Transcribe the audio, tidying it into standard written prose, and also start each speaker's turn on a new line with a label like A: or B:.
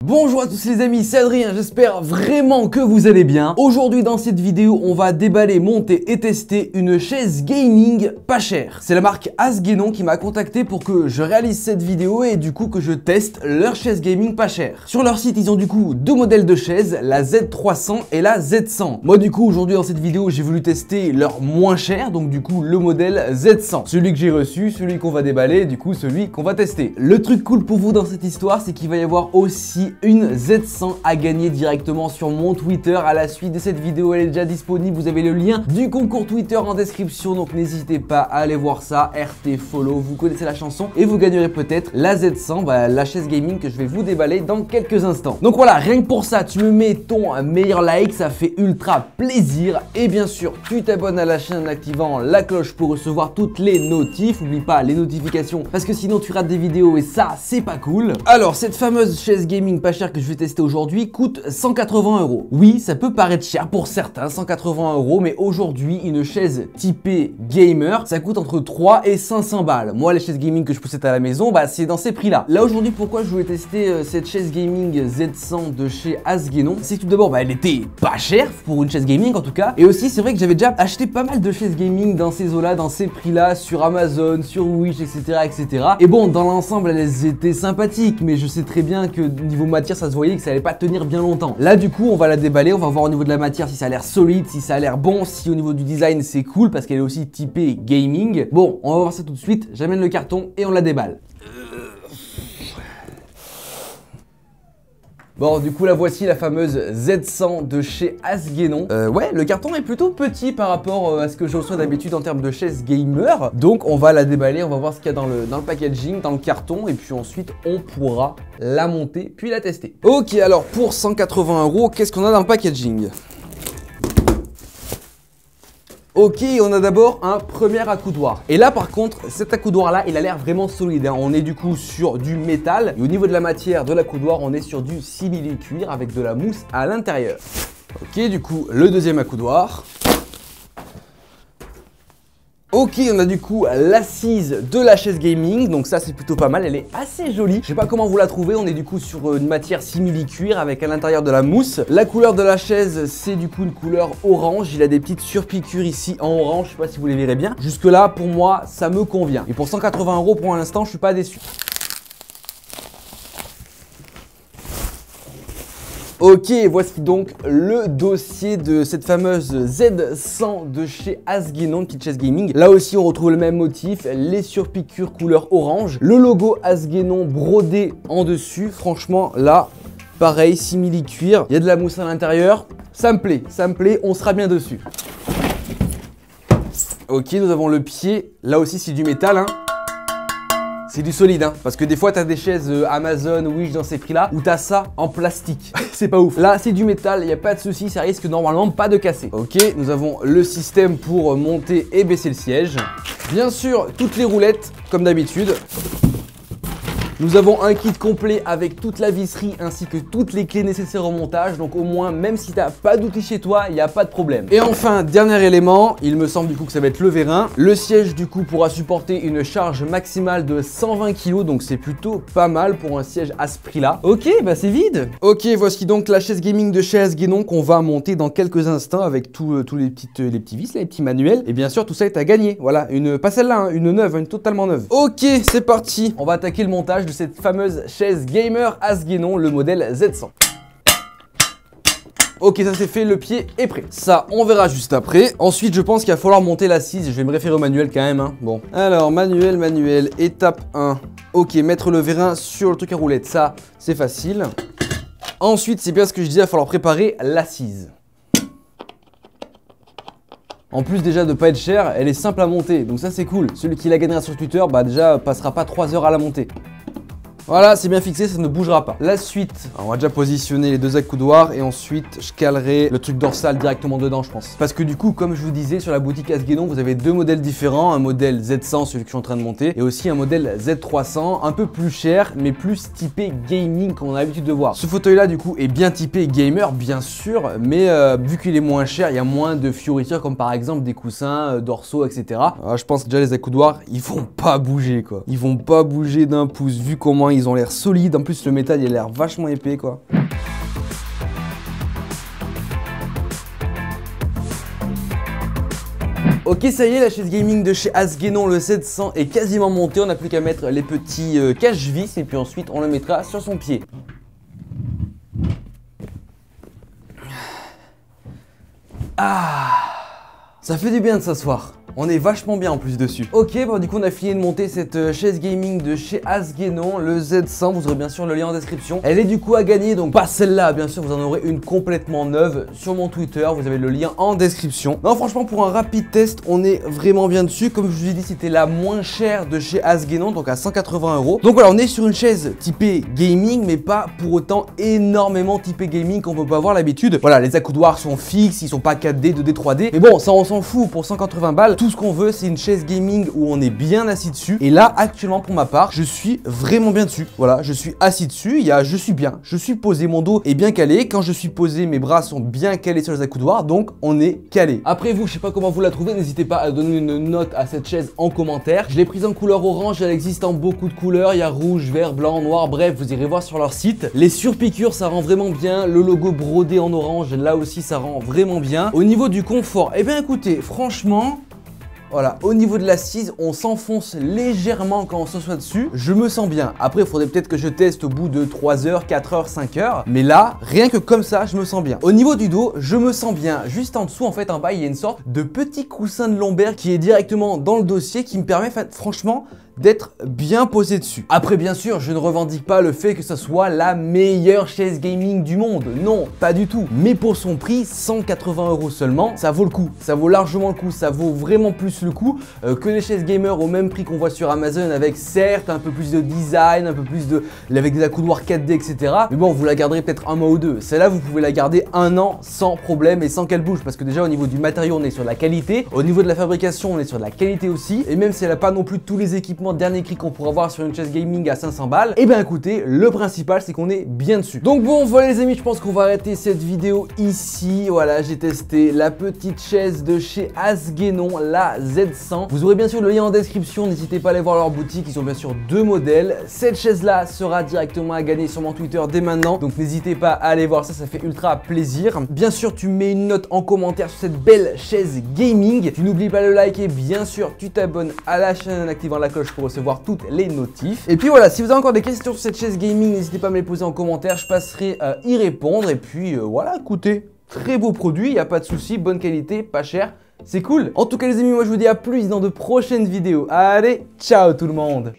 A: Bonjour à tous les amis, c'est Adrien, j'espère vraiment que vous allez bien. Aujourd'hui dans cette vidéo, on va déballer, monter et tester une chaise gaming pas chère. C'est la marque Asguenon qui m'a contacté pour que je réalise cette vidéo et du coup que je teste leur chaise gaming pas chère. Sur leur site, ils ont du coup deux modèles de chaises, la Z300 et la Z100. Moi du coup, aujourd'hui dans cette vidéo, j'ai voulu tester leur moins cher, donc du coup le modèle Z100. Celui que j'ai reçu, celui qu'on va déballer, du coup celui qu'on va tester. Le truc cool pour vous dans cette histoire, c'est qu'il va y avoir aussi une Z100 à gagner directement sur mon Twitter. À la suite de cette vidéo, elle est déjà disponible. Vous avez le lien du concours Twitter en description, donc n'hésitez pas à aller voir ça. RT follow, vous connaissez la chanson et vous gagnerez peut-être la Z100, la chaise gaming que je vais vous déballer dans quelques instants. Donc voilà, rien que pour ça, tu me mets ton meilleur like, ça fait ultra plaisir. Et bien sûr, tu t'abonnes à la chaîne en activant la cloche pour recevoir toutes les notifs. N'oublie pas les notifications parce que sinon tu rates des vidéos et ça, c'est pas cool. Alors, cette fameuse chaise gaming pas chère que je vais tester aujourd'hui coûte 180 €. Oui, ça peut paraître cher pour certains, 180 €, mais aujourd'hui, une chaise typée gamer, ça coûte entre 3 et 500 balles. Moi, les chaises gaming que je possède à la maison, c'est dans ces prix-là. Là, aujourd'hui, pourquoi je voulais tester cette chaise gaming Z100 de chez Asguenon, c'est que tout d'abord, elle était pas chère pour une chaise gaming en tout cas. Et aussi, c'est vrai que j'avais déjà acheté pas mal de chaises gaming dans ces eaux-là, dans ces prix-là, sur Amazon, sur Wish, etc., etc. Et bon, dans l'ensemble, elles étaient sympathiques, mais je sais très bien que niveau matière, ça se voyait que ça allait pas tenir bien longtemps. Là du coup on va la déballer, on va voir au niveau de la matière si ça a l'air solide, si ça a l'air bon, si au niveau du design c'est cool parce qu'elle est aussi typée gaming. Bon, on va voir ça tout de suite, j'amène le carton et on la déballe. Bon, du coup, la voici, la fameuse Z100 de chez Asguenon. Ouais, le carton est plutôt petit par rapport à ce que je reçois d'habitude en termes de chaise gamer. Donc, on va la déballer, on va voir ce qu'il y a dans le packaging, dans le carton. Et puis ensuite, on pourra la monter, puis la tester. Ok, alors, pour 180 €, qu'est-ce qu'on a dans le packaging ? Ok, on a d'abord un premier accoudoir. Et là par contre, cet accoudoir là, il a l'air vraiment solide, hein. On est du coup sur du métal. Et au niveau de la matière de l'accoudoir, on est sur du simili-cuir avec de la mousse à l'intérieur. Ok, du coup, le deuxième accoudoir. Ok, on a du coup l'assise de la chaise gaming, donc ça c'est plutôt pas mal, elle est assez jolie. Je sais pas comment vous la trouvez, on est du coup sur une matière simili-cuir avec à l'intérieur de la mousse. La couleur de la chaise, c'est du coup une couleur orange, il a des petites surpiqûres ici en orange, je sais pas si vous les verrez bien. Jusque là, pour moi, ça me convient. Et pour 180 € pour l'instant, je suis pas déçu. Ok, voici donc le dossier de cette fameuse Z100 de chez Asguenon, petite chaise gaming. Là aussi, on retrouve le même motif, les surpiqûres couleur orange, le logo Asguenon brodé en dessus. Franchement, là, pareil, simili-cuir, il y a de la mousse à l'intérieur. Ça me plaît, on sera bien dessus. Ok, nous avons le pied, là aussi c'est du métal, hein. C'est du solide, hein, parce que des fois t'as des chaises Amazon, Wish dans ces prix-là, où t'as ça en plastique. C'est pas ouf. Là, c'est du métal, il n'y a pas de souci, ça risque normalement pas de casser. Ok, nous avons le système pour monter et baisser le siège. Bien sûr, toutes les roulettes, comme d'habitude. Nous avons un kit complet avec toute la visserie ainsi que toutes les clés nécessaires au montage. Donc au moins, même si t'as pas d'outils chez toi, il n'y a pas de problème. Et enfin, dernier élément, il me semble du coup que ça va être le vérin. Le siège du coup pourra supporter une charge maximale de 120 kg. Donc c'est plutôt pas mal pour un siège à ce prix-là. Ok, c'est vide. Ok, voici donc la chaise gaming de chez Asguenon qu'on va monter dans quelques instants avec tous les petits vis, les petits manuels. Et bien sûr, tout ça est à gagner. Voilà, pas celle-là, hein, une neuve, une totalement neuve. Ok, c'est parti. On va attaquer le montage de cette fameuse chaise gamer Asguenon, le modèle Z100. Ok, ça c'est fait, le pied est prêt. Ça, on verra juste après. Ensuite, je pense qu'il va falloir monter l'assise. Je vais me référer au manuel quand même, hein. Bon. Alors, manuel, étape 1. Ok, mettre le vérin sur le truc à roulette. Ça, c'est facile. Ensuite, c'est bien ce que je disais, il va falloir préparer l'assise. En plus déjà de pas être chère, elle est simple à monter. Donc ça, c'est cool. Celui qui la gagnera sur Twitter, déjà passera pas 3 heures à la monter. Voilà, c'est bien fixé, ça ne bougera pas. La suite, on va déjà positionner les deux accoudoirs et ensuite je calerai le truc dorsal directement dedans, je pense. Parce que du coup, comme je vous disais, sur la boutique Asguenon, vous avez deux modèles différents. Un modèle Z100, celui que je suis en train de monter, et aussi un modèle Z300, un peu plus cher, mais plus typé gaming comme on a l'habitude de voir. Ce fauteuil-là, du coup, est bien typé gamer, bien sûr, mais vu qu'il est moins cher, il y a moins de fioritures comme par exemple des coussins, dorsaux, etc. Alors, je pense que déjà les accoudoirs, ils vont pas bouger, quoi. Ils vont pas bouger d'un pouce, vu comment ils ont l'air solides. En plus, le métal, il a l'air vachement épais, quoi. Ok, ça y est, la chaise gaming de chez Asguenon, le 700 est quasiment montée. On n'a plus qu'à mettre les petits cache-vis et puis ensuite on le mettra sur son pied. Ah, ça fait du bien de s'asseoir. On est vachement bien en plus dessus. Ok, bon du coup on a fini de monter cette chaise gaming de chez Asguenon, le Z100, vous aurez bien sûr le lien en description. Elle est du coup à gagner, donc pas celle-là, bien sûr, vous en aurez une complètement neuve sur mon Twitter, vous avez le lien en description. Non franchement pour un rapide test, on est vraiment bien dessus. Comme je vous ai dit, c'était la moins chère de chez Asguenon, donc à 180 €. Donc voilà, on est sur une chaise typée gaming, mais pas pour autant énormément typée gaming qu'on peut pas avoir l'habitude. Voilà, les accoudoirs sont fixes, ils sont pas 4D, 2D, 3D. Mais bon, ça on s'en fout, pour 180 balles, tout ce qu'on veut, c'est une chaise gaming où on est bien assis dessus. Et là, actuellement, pour ma part, je suis vraiment bien dessus. Voilà, je suis assis dessus. Je suis bien. Je suis posé. Mon dos est bien calé. Quand je suis posé, mes bras sont bien calés sur les accoudoirs. Donc, on est calé. Après, vous, je sais pas comment vous la trouvez. N'hésitez pas à donner une note à cette chaise en commentaire. Je l'ai prise en couleur orange. Elle existe en beaucoup de couleurs. Il y a rouge, vert, blanc, noir. Bref, vous irez voir sur leur site. Les surpiqûres, ça rend vraiment bien. Le logo brodé en orange, là aussi, ça rend vraiment bien. Au niveau du confort, eh bien, écoutez, franchement. Voilà, au niveau de l'assise, on s'enfonce légèrement quand on s'assoit dessus. Je me sens bien. Après, il faudrait peut-être que je teste au bout de 3 heures, 4 heures, 5 heures. Mais là, rien que comme ça, je me sens bien. Au niveau du dos, je me sens bien. Juste en dessous, en fait, en bas, il y a une sorte de petit coussin de lombaire qui est directement dans le dossier qui me permet, franchement, d'être bien posé dessus. Après bien sûr, je ne revendique pas le fait que ça soit la meilleure chaise gaming du monde. Non, pas du tout. Mais pour son prix, 180 € seulement, ça vaut le coup. Ça vaut largement le coup. Ça vaut vraiment plus le coup que les chaises gamer au même prix qu'on voit sur Amazon, avec certes un peu plus de design, un peu plus de... avec des accoudoirs 4D, etc. Mais bon, vous la garderez peut-être un mois ou deux. Celle-là, vous pouvez la garder un an sans problème et sans qu'elle bouge. Parce que déjà, au niveau du matériau, on est sur de la qualité. Au niveau de la fabrication, on est sur de la qualité aussi. Et même si elle n'a pas non plus tous les équipements de dernier cri qu'on pourra avoir sur une chaise gaming à 500 balles, et bien écoutez, le principal c'est qu'on est bien dessus. Donc bon, voilà les amis, je pense qu'on va arrêter cette vidéo ici. Voilà, j'ai testé la petite chaise de chez Asguenon, la Z100. Vous aurez bien sûr le lien en description, n'hésitez pas à aller voir leur boutique, ils ont bien sûr 2 modèles. Cette chaise là sera directement à gagner sur mon Twitter dès maintenant, donc n'hésitez pas à aller voir ça, ça fait ultra plaisir. Bien sûr, tu mets une note en commentaire sur cette belle chaise gaming. Tu n'oublies pas de liker, bien sûr, tu t'abonnes à la chaîne en activant la cloche pour recevoir toutes les notifs. Et puis voilà, si vous avez encore des questions sur cette chaise gaming, n'hésitez pas à me les poser en commentaire, je passerai à y répondre. Et puis voilà, écoutez, très beau produit, il n'y a pas de souci, bonne qualité, pas cher, c'est cool. En tout cas les amis, moi je vous dis à plus dans de prochaines vidéos. Allez, ciao tout le monde.